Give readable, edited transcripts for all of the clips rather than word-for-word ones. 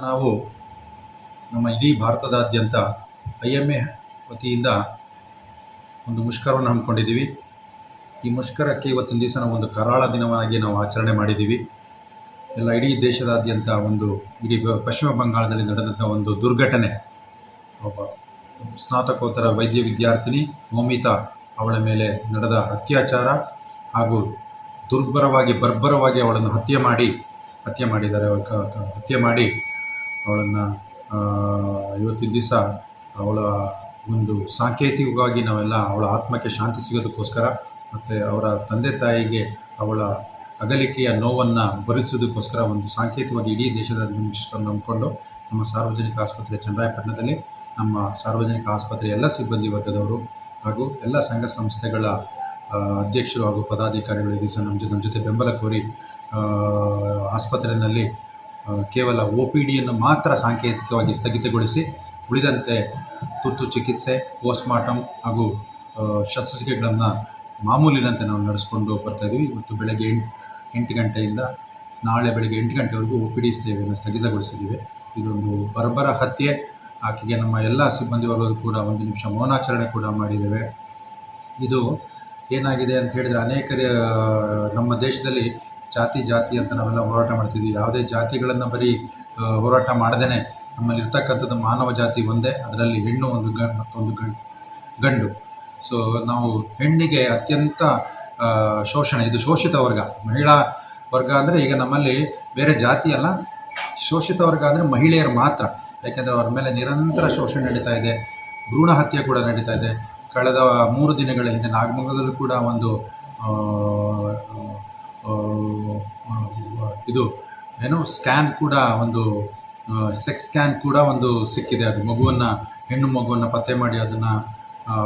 ನಾವು ನಮ್ಮ ಇಡೀ ಭಾರತದಾದ್ಯಂತ IMA ವತಿಯಿಂದ ಒಂದು ಮುಷ್ಕರವನ್ನು ಹಮ್ಮಿಕೊಂಡಿದ್ದೀವಿ. ಈ ಮುಷ್ಕರಕ್ಕೆ ಇವತ್ತಿನ ದಿವಸ ನಾವು ಒಂದು ಕರಾಳ ದಿನವಾಗಿ ನಾವು ಆಚರಣೆ ಮಾಡಿದ್ದೀವಿ. ಇಡೀ ದೇಶದಾದ್ಯಂತ ಇಡೀ ಪಶ್ಚಿಮ ಬಂಗಾಳದಲ್ಲಿ ನಡೆದಂಥ ಒಂದು ದುರ್ಘಟನೆ, ಒಬ್ಬ ಸ್ನಾತಕೋತ್ತರ ವೈದ್ಯ ವಿದ್ಯಾರ್ಥಿನಿ ಮೌಮಿತಾ ಅವಳ ಮೇಲೆ ನಡೆದ ಅತ್ಯಾಚಾರ ಹಾಗೂ ಬರ್ಬರವಾಗಿ ಅವಳನ್ನು ಹತ್ಯೆ ಮಾಡಿ ಅವಳನ್ನು ಇವತ್ತಿನ ದಿವಸ ಅವಳ ಒಂದು ಸಾಂಕೇತಿಕವಾಗಿ ನಾವೆಲ್ಲ ಅವಳ ಆತ್ಮಕ್ಕೆ ಶಾಂತಿ ಸಿಗೋದಕ್ಕೋಸ್ಕರ ಮತ್ತು ಅವರ ತಂದೆ ತಾಯಿಗೆ ಅವಳ ಅಗಲಿಕೆಯ ನೋವನ್ನು ಭರಿಸೋದಕ್ಕೋಸ್ಕರ ಒಂದು ಸಾಂಕೇತಿಕವಾಗಿ ಇಡೀ ದೇಶದ ನಂಬಿಕೊಂಡು ನಮ್ಮ ಸಾರ್ವಜನಿಕ ಆಸ್ಪತ್ರೆ ಚನ್ನರಾಯಪಟ್ಟಣದಲ್ಲಿ ನಮ್ಮ ಸಾರ್ವಜನಿಕ ಆಸ್ಪತ್ರೆಯ ಎಲ್ಲ ಸಿಬ್ಬಂದಿ ವರ್ಗದವರು ಹಾಗೂ ಎಲ್ಲ ಸಂಘ ಸಂಸ್ಥೆಗಳ ಅಧ್ಯಕ್ಷರು ಹಾಗೂ ಪದಾಧಿಕಾರಿಗಳು ಈ ದಿವಸ ನಮ್ಮ ಜೊತೆ ಬೆಂಬಲ ಕೋರಿ ಆಸ್ಪತ್ರೆಯಲ್ಲಿ ಕೇವಲ OPDಯನ್ನು ಮಾತ್ರ ಸಾಂಕೇತಿಕವಾಗಿ ಸ್ಥಗಿತಗೊಳಿಸಿ ಉಳಿದಂತೆ ತುರ್ತು ಚಿಕಿತ್ಸೆ, ಪೋಸ್ಟ್ಮಾರ್ಟಮ್ ಹಾಗೂ ಶಸ್ತ್ರಚಿಕಿತ್ಸೆಗಳನ್ನು ಮಾಮೂಲಿನಂತೆ ನಾವು ನಡೆಸ್ಕೊಂಡು ಬರ್ತಾಯಿದ್ದೀವಿ. ಇವತ್ತು ಬೆಳಗ್ಗೆ 8 ಗಂಟೆಯಿಂದ ನಾಳೆ ಬೆಳಗ್ಗೆ 8 ಗಂಟೆವರೆಗೂ OPD ಸೇವೆಯನ್ನು ಸ್ಥಗಿತಗೊಳಿಸಿದ್ದೀವಿ. ಇದೊಂದು ಬರ್ಬರ ಹತ್ಯೆ. ಆಕೆಗೆ ನಮ್ಮ ಎಲ್ಲ ಸಿಬ್ಬಂದಿ ವರ್ಗದವರು ಕೂಡ 1 ನಿಮಿಷ ಮೌನಾಚರಣೆ ಕೂಡ ಮಾಡಿದ್ದೇವೆ. ಇದು ಏನಾಗಿದೆ ಅಂತ ಹೇಳಿದರೆ, ಅನೇಕ ನಮ್ಮ ದೇಶದಲ್ಲಿ ಜಾತಿ ಅಂತ ನಾವೆಲ್ಲ ಹೋರಾಟ ಮಾಡ್ತಿದ್ವಿ. ಯಾವುದೇ ಜಾತಿಗಳನ್ನು ಬರೀ ಹೋರಾಟ ಮಾಡದೇ ನಮ್ಮಲ್ಲಿರ್ತಕ್ಕಂಥದ್ದು ಮಾನವ ಜಾತಿ ಒಂದೇ, ಅದರಲ್ಲಿ ಹೆಣ್ಣು ಒಂದು ಮತ್ತೊಂದು ಗಂಡು. ಸೊ ನಾವು ಹೆಣ್ಣಿಗೆ ಅತ್ಯಂತ ಶೋಷಣೆ, ಇದು ಶೋಷಿತ ವರ್ಗ, ಮಹಿಳಾ ವರ್ಗ ಅಂದರೆ ಈಗ ನಮ್ಮಲ್ಲಿ ಬೇರೆ ಜಾತಿ ಅಲ್ಲ, ಶೋಷಿತ ವರ್ಗ ಅಂದರೆ ಮಹಿಳೆಯರು ಮಾತ್ರ. ಯಾಕೆಂದರೆ ಅವರ ಮೇಲೆ ನಿರಂತರ ಶೋಷಣೆ ನಡೀತಾ ಇದೆ, ಭ್ರೂಣ ಹತ್ಯೆ ಕೂಡ ನಡೀತಾ ಇದೆ. ಕಳೆದ 3 ದಿನಗಳ ಹಿಂದೆ ನಾಗಮಂಗಲದಲ್ಲೂ ಕೂಡ ಒಂದು ಸ್ಕ್ಯಾನ್ ಕೂಡ, ಒಂದು ಸೆಕ್ಸ್ ಸ್ಕ್ಯಾನ್ ಕೂಡ ಒಂದು ಸಿಕ್ಕಿದೆ. ಅದು ಹೆಣ್ಣು ಮಗುವನ್ನು ಪತ್ತೆ ಮಾಡಿ ಅದನ್ನು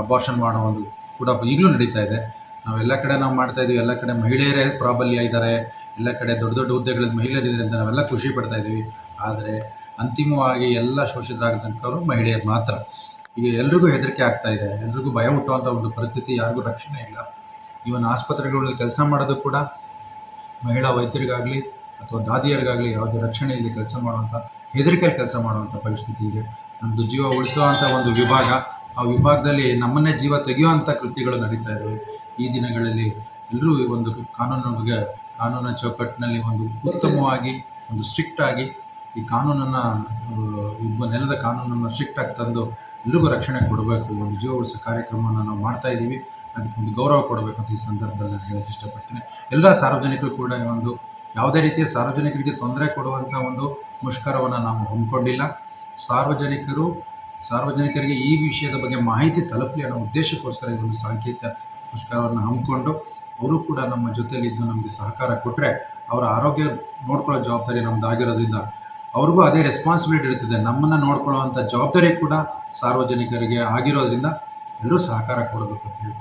ಅಬಾರ್ಷನ್ ಮಾಡೋ ಒಂದು ಕೂಡ ಈಗಲೂ ನಡೀತಾ ಇದೆ. ನಾವೆಲ್ಲ ಕಡೆ ನಾವು ಮಾಡ್ತಾಯಿದ್ದೀವಿ, ಎಲ್ಲ ಕಡೆ ಮಹಿಳೆಯರೇ ಪ್ರಾಬಲ್ಯ ಇದ್ದಾರೆ, ಎಲ್ಲ ಕಡೆ ದೊಡ್ಡ ದೊಡ್ಡ ಹುದ್ದೆಗಳಲ್ಲಿ ಮಹಿಳೆಯರಿದ್ದಾರೆ ಅಂತ ನಾವೆಲ್ಲ ಖುಷಿ ಪಡ್ತಾ ಇದ್ದೀವಿ. ಆದರೆ ಅಂತಿಮವಾಗಿ ಎಲ್ಲ ಶೋಷಿತರಾಗತಕ್ಕವರು ಮಹಿಳೆಯರು ಮಾತ್ರ. ಈಗ ಎಲ್ರಿಗೂ ಹೆದರಿಕೆ ಆಗ್ತಾಯಿದೆ, ಎಲ್ರಿಗೂ ಭಯ ಹುಟ್ಟುವಂಥ ಒಂದು ಪರಿಸ್ಥಿತಿ, ಯಾರಿಗೂ ರಕ್ಷಣೆ ಇಲ್ಲ. ಇವನ್ ಆಸ್ಪತ್ರೆಗಳಲ್ಲಿ ಕೆಲಸ ಮಾಡೋದು ಕೂಡ ಮಹಿಳಾ ವೈದ್ಯರಿಗಾಗಲಿ ಅಥವಾ ದಾದಿಯರಿಗಾಗಲಿ ಯಾವುದೇ ರಕ್ಷಣೆ ಇಲ್ಲಿ ಕೆಲಸ ಮಾಡುವಂಥ, ಹೆದರಿಕೆಯಲ್ಲಿ ಕೆಲಸ ಮಾಡುವಂಥ ಪರಿಸ್ಥಿತಿ ಇದೆ. ನಮ್ಮದು ಜೀವ ಉಳಿಸುವಂಥ ಒಂದು ವಿಭಾಗ, ಆ ವಿಭಾಗದಲ್ಲಿ ನಮ್ಮನ್ನೇ ಜೀವ ತೆಗೆಯುವಂಥ ಕೃತ್ಯಗಳು ನಡೀತಾ ಇದ್ದಾವೆ. ಈ ದಿನಗಳಲ್ಲಿ ಎಲ್ಲರೂ ಒಂದು ಕಾನೂನಿನ ಚೌಕಟ್ಟಿನಲ್ಲಿ ಒಂದು ಉತ್ತಮವಾಗಿ, ಒಂದು ಸ್ಟ್ರಿಕ್ಟಾಗಿ ಈ ಕಾನೂನನ್ನು, ನೆಲದ ಕಾನೂನನ್ನು ಸ್ಟ್ರಿಕ್ಟಾಗಿ ತಂದು ಎಲ್ರಿಗೂ ರಕ್ಷಣೆ ಕೊಡಬೇಕು. ಒಂದು ಜೀವ ಉಳಿಸೋ ಕಾರ್ಯಕ್ರಮವನ್ನು ನಾವು ಮಾಡ್ತಾಯಿದ್ದೀವಿ. ಅದಕ್ಕೆ ಒಂದು ಗೌರವ ಕೊಡಬೇಕು ಅಂತ ಈ ಸಂದರ್ಭದಲ್ಲಿ ನಾನು ಹೇಳೋಕ್ಕೆ ಇಷ್ಟಪಡ್ತೀನಿ. ಎಲ್ಲ ಸಾರ್ವಜನಿಕರು ಕೂಡ ಯಾವುದೇ ರೀತಿಯ ಸಾರ್ವಜನಿಕರಿಗೆ ತೊಂದರೆ ಕೊಡುವಂಥ ಒಂದು ಮುಷ್ಕರವನ್ನು ನಾವು ಹಮ್ಮಿಕೊಂಡಿಲ್ಲ. ಸಾರ್ವಜನಿಕರಿಗೆ ಈ ವಿಷಯದ ಬಗ್ಗೆ ಮಾಹಿತಿ ತಲುಪಲಿ ಅನ್ನೋ ಉದ್ದೇಶಕ್ಕೋಸ್ಕರ ಈ ಒಂದು ಸಾಂಕೇತಿಕ ಮುಷ್ಕರವನ್ನು ಹಮ್ಮಿಕೊಂಡು, ಅವರು ಕೂಡ ನಮ್ಮ ಜೊತೆಯಲ್ಲಿದ್ದು ನಮಗೆ ಸಹಕಾರ ಕೊಟ್ಟರೆ ಅವರ ಆರೋಗ್ಯ ನೋಡ್ಕೊಳ್ಳೋ ಜವಾಬ್ದಾರಿ ನಮ್ಮದಾಗಿರೋದ್ರಿಂದ ಅವ್ರಿಗೂ ಅದೇ ರೆಸ್ಪಾನ್ಸಿಬಿಲಿಟಿ ಇರ್ತದೆ. ನಮ್ಮನ್ನು ನೋಡ್ಕೊಳ್ಳೋವಂಥ ಜವಾಬ್ದಾರಿ ಕೂಡ ಸಾರ್ವಜನಿಕರಿಗೆ ಆಗಿರೋದ್ರಿಂದ ಎಲ್ಲರೂ ಸಹಕಾರ ಕೊಡಬೇಕು ಅಂತ ಹೇಳಿ